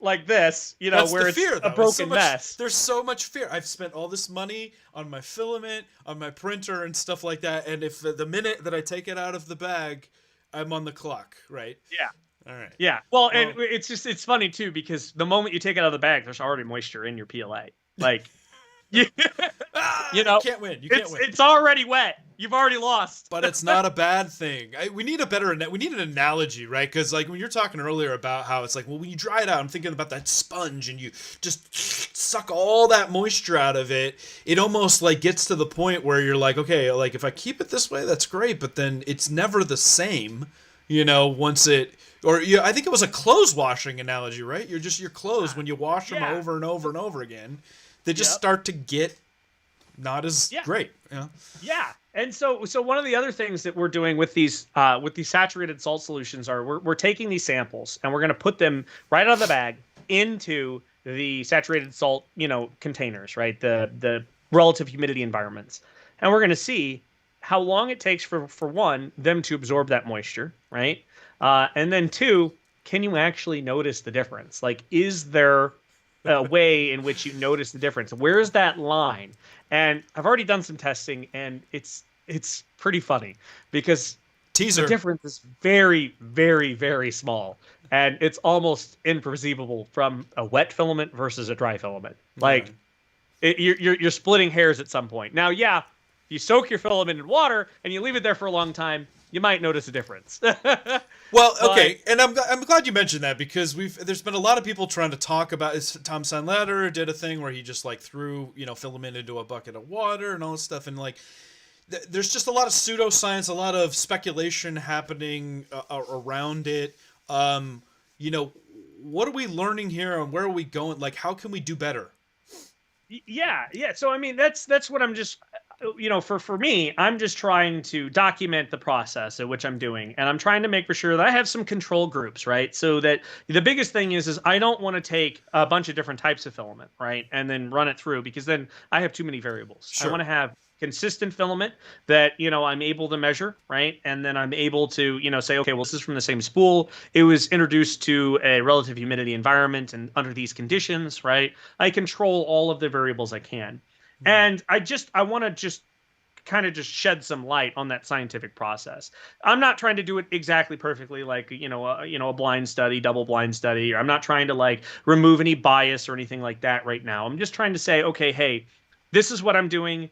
like this, That's where the it's fear, a broken mess. There's so much fear. I've spent all this money on my filament, on my printer, and stuff like that. And if the minute that I take it out of the bag, I'm on the clock, right? Yeah. All right. Yeah. Well, and it's funny too, because the moment you take it out of the bag, there's already moisture in your PLA. Like, you can't win. You can't win. It's already wet. You've already lost. But it's not a bad thing. We need an analogy, right? Because like when you're talking earlier about how it's like, well, when you dry it out, I'm thinking about that sponge and you just suck all that moisture out of it. It almost like gets to the point where you're like, okay, like if I keep it this way, that's great. But then it's never the same, once it. I think it was a clothes washing analogy, right? Your clothes, when you wash them over and over and over again, they just start to get not as great. Yeah. And so one of the other things that we're doing with these saturated salt solutions are we're taking these samples and we're going to put them right out of the bag into the saturated salt, containers, right? The relative humidity environments. And we're going to see how long it takes for one, them to absorb that moisture, right? And then two, can you actually notice the difference? Like, is there way in which you notice the difference. Where's that line? And I've already done some testing, and it's pretty funny because the Teaser. difference is very, very, very small, and it's almost imperceivable from a wet filament versus a dry filament. Like you're splitting hairs at some point. Now, yeah, you soak your filament in water and you leave it there for a long time, you might notice a difference. Well, okay, and I'm glad you mentioned that because there's been a lot of people trying to talk about. Tom Sandlatter did a thing where he just like threw filament into a bucket of water and all this stuff, and like there's just a lot of pseudoscience, a lot of speculation happening around it. What are we learning here, and where are we going? Like, how can we do better? Yeah. So I mean, that's what I'm just for me, I'm just trying to document the process at which I'm doing, and I'm trying to make for sure that I have some control groups, right? So that the biggest thing is I don't want to take a bunch of different types of filament, right, and then run it through because then I have too many variables. Sure. I want to have consistent filament that I'm able to measure, right, and then I'm able to say, okay, well, this is from the same spool. It was introduced to a relative humidity environment and under these conditions, right? I control all of the variables I can. And I want to just kind of just shed some light on that scientific process. I'm not trying to do it exactly perfectly, like a blind study, double blind study. Or I'm not trying to like remove any bias or anything like that right now. I'm just trying to say, okay, hey, this is what I'm doing.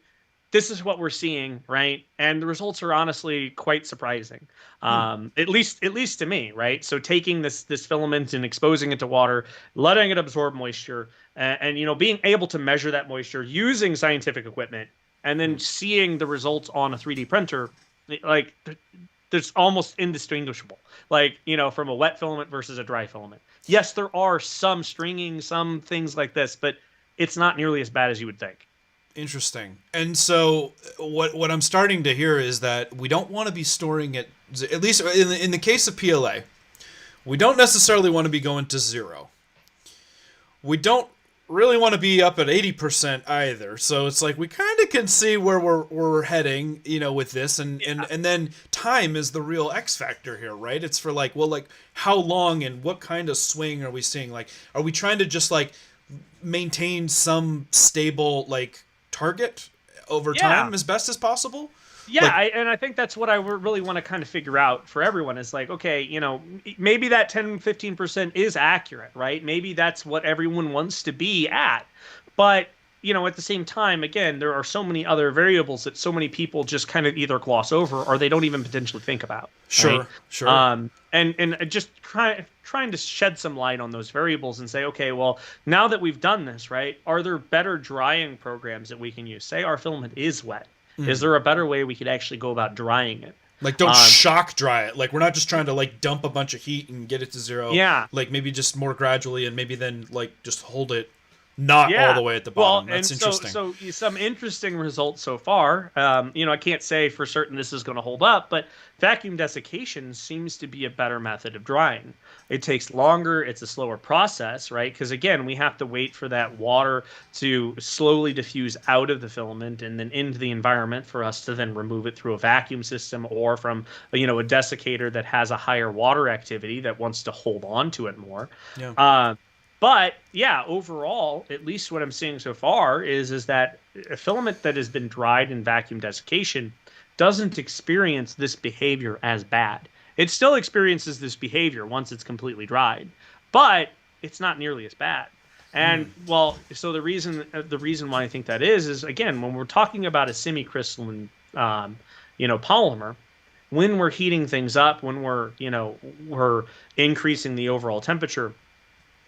This is what we're seeing, right? And the results are honestly quite surprising, at least to me, right? So taking this filament and exposing it to water, letting it absorb moisture, and being able to measure that moisture using scientific equipment, and then seeing the results on a 3D printer, like there's almost indistinguishable, like from a wet filament versus a dry filament. Yes, there are some stringing, some things like this, but it's not nearly as bad as you would think. Interesting. And so what I'm starting to hear is that we don't want to be storing it, at least in the case of PLA, we don't necessarily want to be going to 0. We don't really want to be up at 80% either. So it's like we kind of can see where we're heading, with this, and then time is the real X factor here, right? It's for like how long and what kind of swing are we seeing? Like, are we trying to just like maintain some stable like target over time as best as possible? Yeah, I think that's what I really want to kind of figure out for everyone is like, okay, maybe that 10-15% is accurate, right? Maybe that's what everyone wants to be at. But, at the same time, again, there are so many other variables that so many people just kind of either gloss over or they don't even potentially think about. Sure, right? sure. And just trying to shed some light on those variables and say, okay, well, now that we've done this, right, are there better drying programs that we can use? Say our filament is wet. Is there a better way we could actually go about drying it? Like, don't shock dry it. Like, we're not just trying to like dump a bunch of heat and get it to 0. Yeah. Like, maybe just more gradually, and maybe then like just hold it not all the way at the bottom. That's interesting. So some interesting results so far. I can't say for certain this is going to hold up, but vacuum desiccation seems to be a better method of drying. It takes longer. It's a slower process, right? Because again, we have to wait for that water to slowly diffuse out of the filament and then into the environment for us to then remove it through a vacuum system or from a desiccator that has a higher water activity that wants to hold on to it more. Yeah. But yeah, overall, at least what I'm seeing so far is that a filament that has been dried in vacuum desiccation doesn't experience this behavior as bad. It still experiences this behavior once it's completely dried, but it's not nearly as bad. And so the reason why I think that is again, when we're talking about a semi-crystalline, polymer, when we're heating things up, when we're increasing the overall temperature.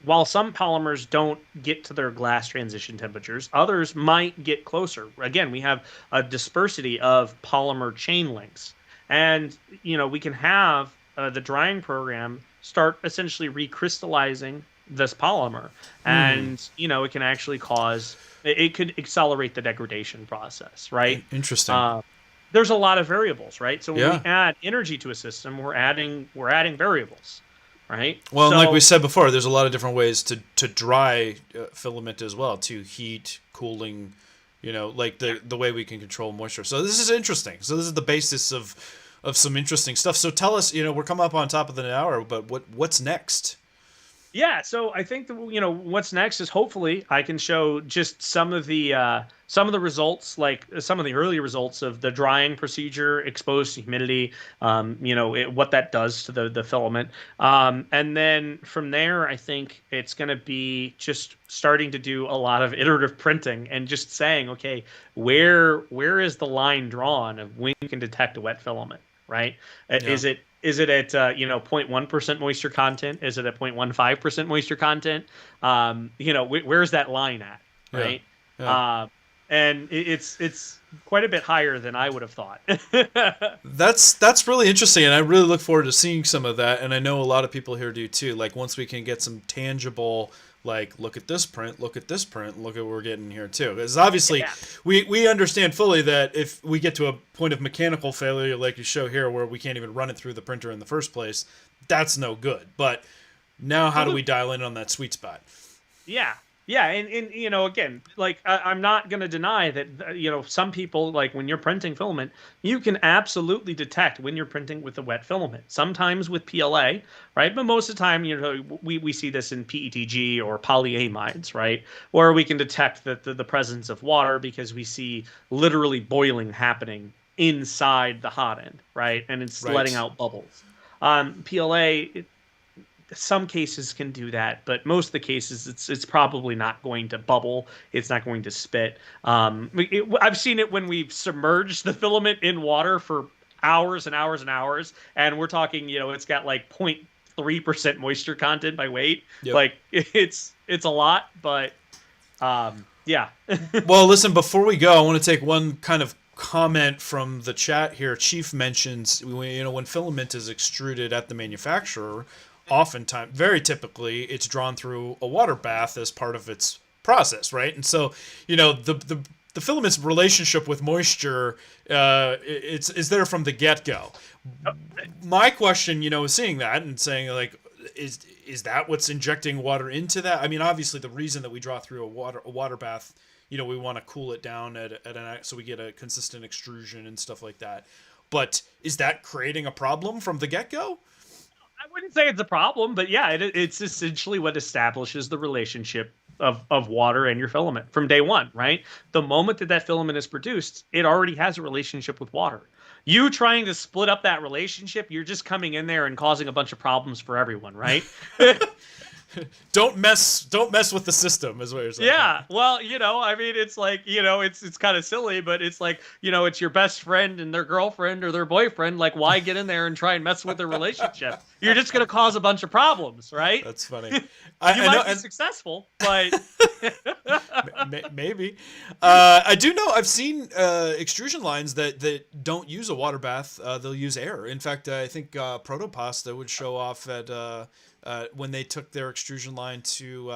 While some polymers don't get to their glass transition temperatures, others might get closer. Again, we have a dispersity of polymer chain links. And, we can have the drying program start essentially recrystallizing this polymer. And, it can actually it could accelerate the degradation process, right? Interesting. There's a lot of variables, right? So when we add energy to a system, we're adding variables. Right. Well, and like we said before, there's a lot of different ways to dry filament as well, to heat, cooling, like the way we can control moisture. So this is interesting. So this is the basis of some interesting stuff. So tell us, we're coming up on top of the hour, but what's next? Yeah, so I think that what's next is hopefully I can show just some of the results, like some of the early results of the drying procedure exposed to humidity, what that does to the filament, and then from there I think it's going to be just starting to do a lot of iterative printing and just saying, okay, where is the line drawn of when you can detect a wet filament, right? Yeah. Is it at 0.1% moisture content? Is it at 0.15% moisture content? Where's that line at, Yeah. right? Yeah. And it's quite a bit higher than I would have thought. That's really interesting, and I really look forward to seeing some of that. And I know a lot of people here do too. Like once we can get some tangible, like look at this print, look at this print, look at what we're getting here too. Because obviously, Yeah. we understand fully that if we get to a point of mechanical failure, like you show here, where we can't even run it through the printer in the first place, that's no good. But now, how do we dial in on that sweet spot? Yeah. Yeah, and again, like I'm not going to deny that some people, like when you're printing filament, you can absolutely detect when you're printing with a wet filament. Sometimes with PLA, right? But most of the time, we see this in PETG or polyamides, right? Where we can detect the presence of water because we see literally boiling happening inside the hot end, right? And it's Right. letting out bubbles. PLA, some cases can do that, but most of the cases it's probably not going to bubble. It's not going to spit. I've seen it when we've submerged the filament in water for hours and hours and hours, and we're talking, it's got like 0.3% moisture content by weight. Yep. Like it's a lot, but yeah. Well, listen, before we go, I want to take one kind of comment from the chat here. Chief mentions, when filament is extruded at the manufacturer, oftentimes, very typically, it's drawn through a water bath as part of its process, right? And so, the filament's relationship with moisture, is there from the get-go. My question, is seeing that and saying, like, is that what's injecting water into that? I mean, obviously, the reason that we draw through a water bath, we want to cool it down so we get a consistent extrusion and stuff like that. But is that creating a problem from the get-go? I wouldn't say it's a problem, but yeah, it's essentially what establishes the relationship of water and your filament from day one, right? The moment that filament is produced, it already has a relationship with water. You trying to split up that relationship, you're just coming in there and causing a bunch of problems for everyone, right? Don't mess with the system, is what you're saying. Yeah, well, I mean, it's like, it's kind of silly, but it's like, it's your best friend and their girlfriend or their boyfriend. Like, why get in there and try and mess with their relationship? You're just going to cause a bunch of problems, right? That's funny. You I might be successful, but maybe. I do know I've seen extrusion lines that don't use a water bath. They'll use air. In fact, I think Protopasta would show off at when they took their extrusion line to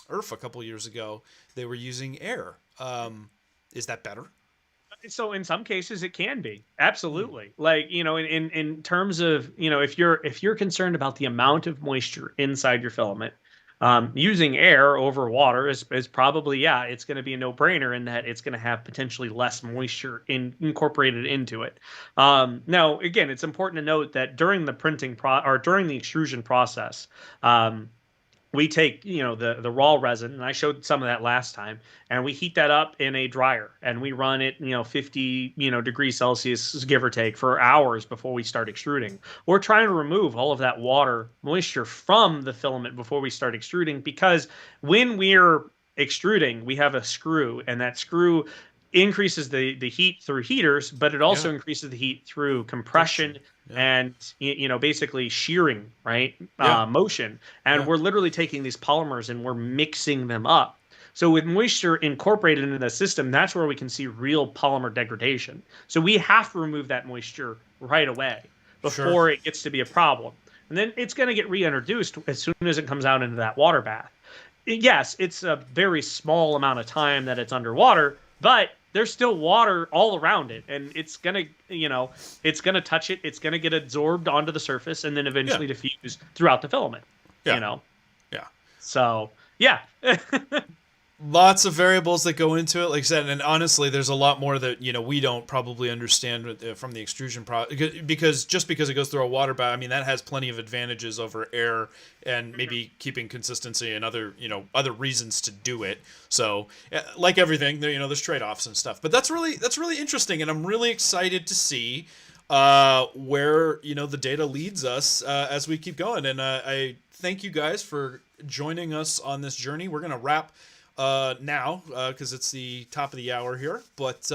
IRF a couple years ago. They were using air. Is that better? So in some cases it can be, absolutely. Like, in terms of, if you're concerned about the amount of moisture inside your filament, using air over water is probably, it's going to be a no-brainer in that it's going to have potentially less moisture incorporated into it. Now, again, it's important to note that during the during the extrusion process, we take, the raw resin, and I showed some of that last time, and we heat that up in a dryer, and we run it, 50, degrees Celsius, give or take, for hours before we start extruding. We're trying to remove all of that water moisture from the filament before we start extruding, because when we're extruding, we have a screw, and that screw increases the heat through heaters, but it also increases the heat through compression and basically shearing, right? Motion. And we're literally taking these polymers and we're mixing them up. So with moisture incorporated into the system, that's where we can see real polymer degradation. So we have to remove that moisture right away before it gets to be a problem. And then it's going to get reintroduced as soon as it comes out into that water bath. Yes, it's a very small amount of time that it's underwater, but there's still water all around it, and it's gonna, it's gonna touch it. It's gonna get absorbed onto the surface, and then eventually diffuse throughout the filament. Yeah. So yeah. lots of variables that go into it, like I said, and honestly there's a lot more that we don't probably understand from the extrusion because just because it goes through a water bath, I mean that has plenty of advantages over air and maybe keeping consistency and other reasons to do it. So like everything there's trade-offs and stuff, but that's really interesting, and I'm really excited to see where the data leads us as we keep going. And I thank you guys for joining us on this journey. We're gonna wrap now because it's the top of the hour here, but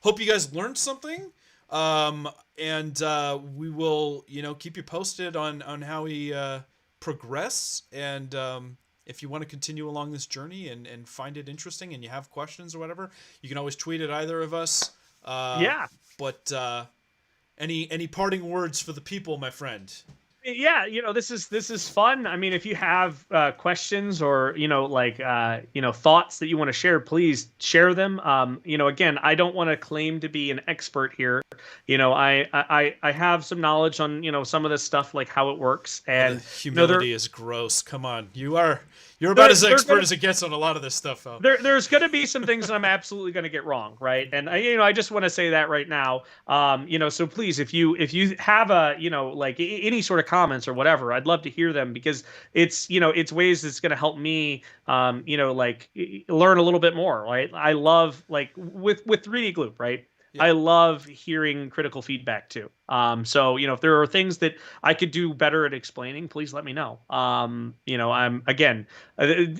hope you guys learned something, and we will keep you posted on how we progress, and if you want to continue along this journey and find it interesting and you have questions or whatever, you can always tweet at either of us. Yeah. But any parting words for the people, my friend? Yeah, this is fun. I mean, if you have questions or thoughts that you want to share, please share them. Again, I don't want to claim to be an expert here. I have some knowledge on some of this stuff, like how it works. And humility is gross. Come on, you're about as expert as it gets on a lot of this stuff, though. There's going to be some things that I'm absolutely going to get wrong, right? And I just want to say that right now. So please, if you have any sort of comments or whatever, I'd love to hear them, because it's ways that's going to help me learn a little bit more, right? I love, like, with 3D Gloop, right? Yeah. I love hearing critical feedback too. So if there are things that I could do better at explaining, please let me know. I'm again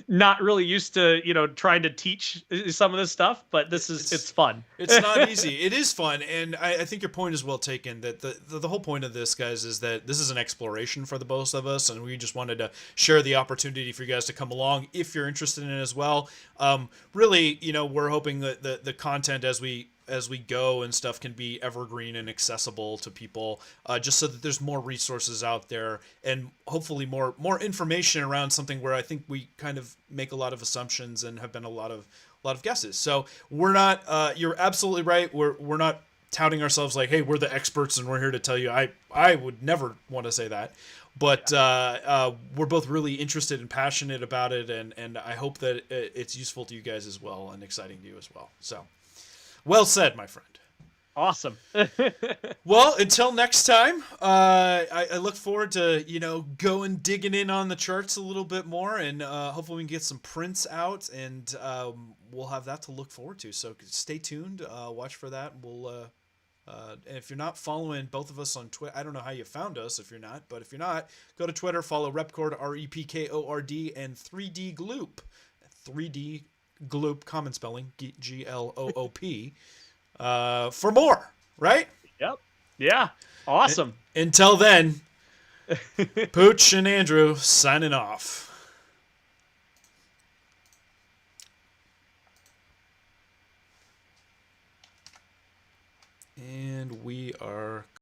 not really used to trying to teach some of this stuff, but it's fun. It's not easy. It is fun, and I think your point is well taken. That the whole point of this, guys, is that this is an exploration for the both of us, and we just wanted to share the opportunity for you guys to come along if you're interested in it as well. Really, we're hoping that the content as we go and stuff can be evergreen and accessible to people, just so that there's more resources out there and hopefully more information around something where I think we kind of make a lot of assumptions and have been a lot of guesses. So we're not, you're absolutely right. We're not touting ourselves like, hey, we're the experts and we're here to tell you. I would never want to say that. But we're both really interested and passionate about it, and I hope that it's useful to you guys as well and exciting to you as well. So, well said, my friend. Awesome. Well, until next time, I look forward to going digging in on the charts a little bit more, and hopefully we can get some prints out, and we'll have that to look forward to. So stay tuned, watch for that. We'll and if you're not following both of us on Twitter, I don't know how you found us if you're not, but if you're not, go to Twitter, follow Repcord, REPKORD, and 3D Gloop. 3D Gloop, common spelling, GLOOP, for more, right? Yep. Yeah. Awesome. Until then, Pooch and Andrew signing off. And we are